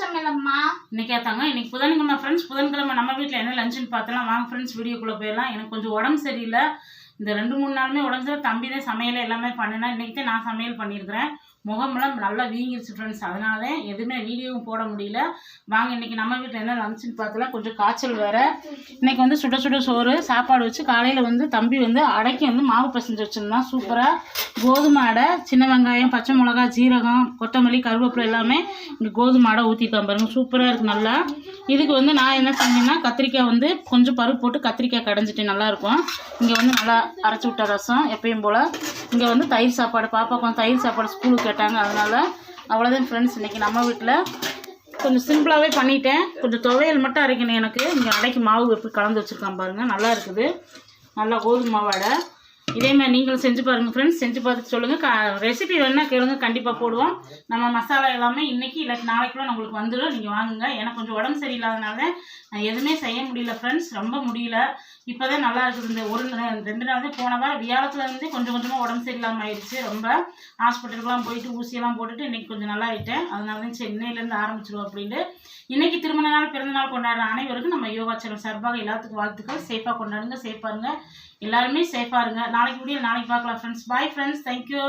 சமையலம்மா இன்னைக்கு தாங்க இன்னைக்கு புதன்கிழமை ஃப்ரெண்ட்ஸ். புதன்கிழமை நம்ம வீட்டில் என்ன லஞ்சுன்னு பார்த்தலாம் வாங்க ஃப்ரெண்ட்ஸ், வீடியோக்குள்ளே போயிடலாம். எனக்கு கொஞ்சம் உடம்பு சரியில்லை. இந்த 2-3 நாளுமே உடம்பு சரி. தம்பி தான் சமையல் எல்லாமே பண்ணினேன். இன்றைக்கி தான் நான் சமையல் பண்ணியிருக்கிறேன். முகமெல்லாம் நல்லா வீங்கிருச்சு ஃப்ரெண்ட்ஸ். அதனால தான் எதுவுமே வீடியோவும் போட முடியல. வாங்க இன்றைக்கி நம்ம வீட்டில் என்ன லஞ்சுன்னு பார்த்தலாம். கொஞ்சம் காய்ச்சல் வேறு. இன்றைக்கி வந்து சுட சுட சோறு சாப்பாடு வச்சு காலையில் வந்து தம்பி வந்து அடைக்கி வந்து மாவு பசஞ்சு வச்சுருந்தான். சூப்பராக கோதுமை அடை, சின்ன வெங்காயம், பச்சை மிளகா, ஜீரகம், கொத்தமல்லி, கருவேப்பிலை எல்லாமே இங்கே கோதுமை அடை ஊற்றிட்டான் பாருங்க. சூப்பராக இருக்குது நல்லா. இதுக்கு வந்து நான் என்ன செஞ்சேன்னா கத்திரிக்காய் வந்து கொஞ்சம் பருப்பு போட்டு கத்திரிக்காய் கடைஞ்சிட்டு நல்லாயிருக்கும். இங்கே வந்து நல்லா அரைச்சி விட்ட ரசம் எப்பயும் போல். இங்கே வந்து தயிர் சாப்பாடு, பாப்பா கொஞ்சம் தயிர் சாப்பாடு ஸ்கூலுக்கு கேட்டாங்க. அதனால் அவ்வளோதான் ஃப்ரெண்ட்ஸ். இன்றைக்கி நம்ம வீட்டில் கொஞ்சம் சிம்பிளாகவே பண்ணிட்டேன். கொஞ்சம் துவையல் மட்டும் அரைக்கணும் எனக்கு. இங்கே அடைக்கு மாவு எப்படி கலந்து வச்சுருக்கான் பாருங்கள், நல்லா இருக்குது. நல்லா கோதுமை மாவு அடை. இதேமாதிரி நீங்களும் செஞ்சு பாருங்கள் ஃப்ரெண்ட்ஸ். செஞ்சு பார்த்துட்டு சொல்லுங்கள். ரெசிபி வேணுன்னா கேளுங்க, கண்டிப்பாக போடுவோம். நம்ம மசாலா எல்லாமே இன்றைக்கி இல்லாட்டி நாளைக்குள்ள நம்மளுக்கு வந்துடும். நீங்கள் வாங்குங்க. எனக்கு கொஞ்சம் உடம்பு சரியில்லாதனால நான் எதுவுமே செய்ய முடியல ஃப்ரெண்ட்ஸ். ரொம்ப முடியல. இப்போ தான் நல்லா இருக்குது. இந்த 2 நாள் தான் போன வாரம் வியாழத்துலேருந்து கொஞ்சம் கொஞ்சமாக உடம்பு சரியில்லாமல் ஆயிடுச்சு. ரொம்ப ஹாஸ்பிட்டலுக்குலாம் போயிட்டு ஊசியெல்லாம் போட்டுட்டு இன்றைக்கி கொஞ்சம் நல்லா ஆகிட்டேன். அதனால தான் சென்னையிலேருந்து ஆரம்பிச்சிடுவோம் அப்படின்ட்டு. இன்றைக்கி திருமண நாள், பிறந்த நாள் கொண்டாடுற அனைவருக்கும் நம்ம யோகா சேனல் சார்பாக எல்லாத்துக்கும் வாழ்த்துக்கள். சேஃபாக கொண்டாடுங்க, சேஃபாக இருங்க. எல்லாருமே சேஃபாக இருங்க. நாளைக்கு வீடியோ நாளைக்கு பார்க்கலாம் ஃப்ரெண்ட்ஸ். Bye friends, thank you.